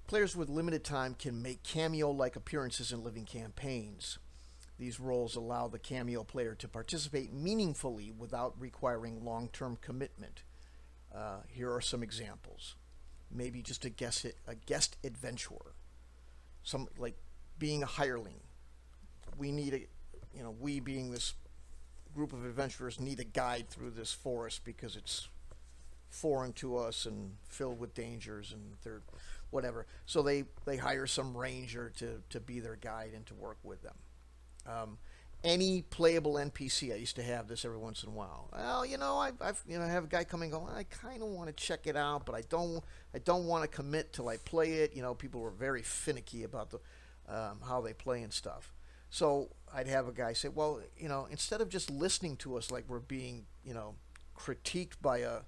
Players with limited time can make cameo-like appearances in living campaigns. These roles allow the cameo player to participate meaningfully without requiring long-term commitment. Here are some examples. Maybe just a guest adventurer. Some like being a hireling. We need a, we being this group of adventurers need a guide through this forest because it's foreign to us and filled with dangers and they're whatever. So they hire some ranger to be their guide and to work with them. Any playable NPC. I used to have this every once in a while. Well, I've I have a guy coming going. I kind of want to check it out, but I don't want to commit till I play it. People were very finicky about the how they play and stuff. So I'd have a guy say, well, instead of just listening to us like we're being, critiqued by a,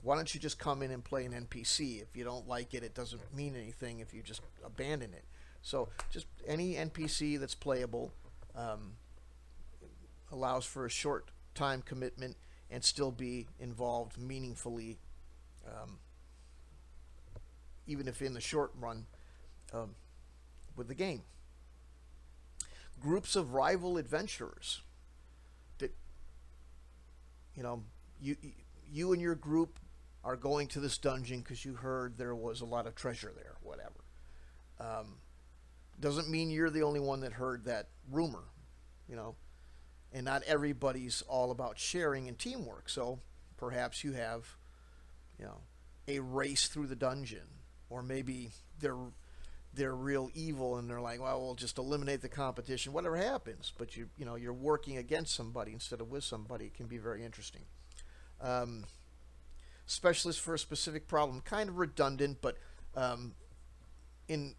why don't you just come in and play an NPC? If you don't like it, it doesn't mean anything if you just abandon it. So just any NPC that's playable allows for a short time commitment and still be involved meaningfully, even if in the short run, um, with the game. Groups of rival adventurers that you and your group are going to this dungeon because you heard there was a lot of treasure there, whatever. Um, doesn't mean you're the only one that heard that rumor, you know. And not everybody's all about sharing and teamwork. So perhaps you have, you know, a race through the dungeon, or maybe they're real evil and they're like, well, we'll just eliminate the competition, whatever happens. But you're working against somebody instead of with somebody. It can be very interesting. Um, Specialist for a specific problem, kind of redundant, but um, in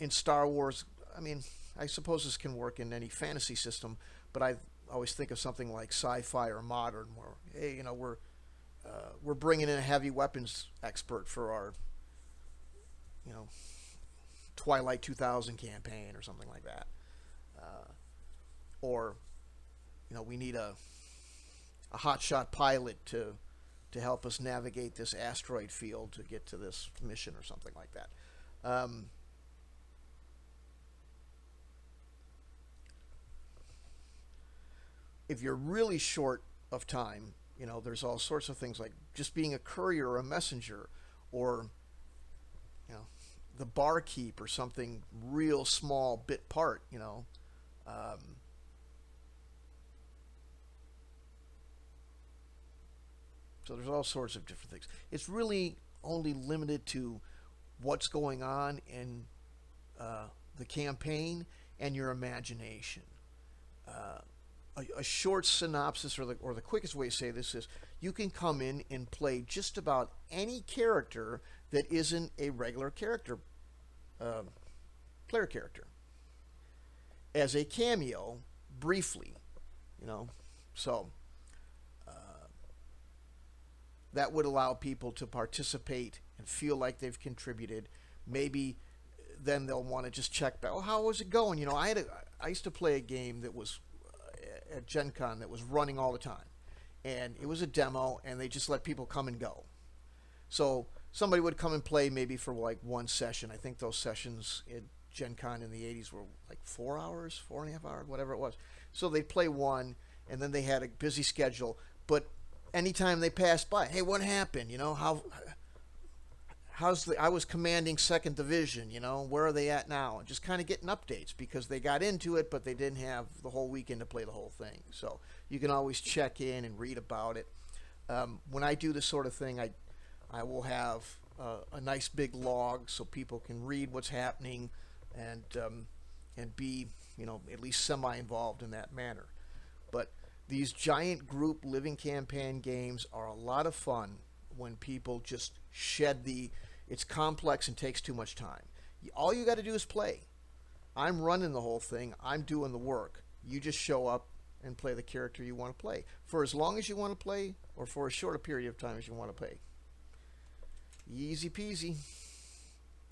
in Star Wars, I mean, I suppose this can work in any fantasy system, but I always think of something like sci-fi or modern, where hey, we're bringing in a heavy weapons expert for our you know Twilight 2000 campaign or something like that, or we need a hotshot pilot to help us navigate this asteroid field to get to this mission or something like that. Um, if you're really short of time, there's all sorts of things like just being a courier or a messenger, or you know, the barkeep or something real small bit part. Um, so there's all sorts of different things. It's really only limited to what's going on in the campaign and your imagination. Uh, a short synopsis, or the quickest way to say this is, you can come in and play just about any character that isn't a regular character, uh, player character, as a cameo briefly. you know so that would allow people to participate and feel like they've contributed. Maybe then they'll want to just check back. Oh, how was it going? I used to play a game that was at Gen Con that was running all the time, and it was a demo, and they just let people come and go. So somebody would come and play maybe for like one session. I think those sessions at Gen Con in the 80s were like 4 hours, 4.5 hours, whatever it was. So they'd play one, and then they had a busy schedule. But anytime they passed by, hey, what happened? I was commanding second division, where are they at now? And just kind of getting updates, because they got into it, but they didn't have the whole weekend to play the whole thing. So you can always check in and read about it. When I do this sort of thing, I will have a nice big log so people can read what's happening, and be at least semi involved in that manner. But these giant group living campaign games are a lot of fun when people just shed the it's complex and takes too much time. All you got to do is play. I'm running the whole thing. I'm doing the work. You just show up and play the character you want to play for as long as you want to play, or for as short a period of time as you want to play. Easy peasy.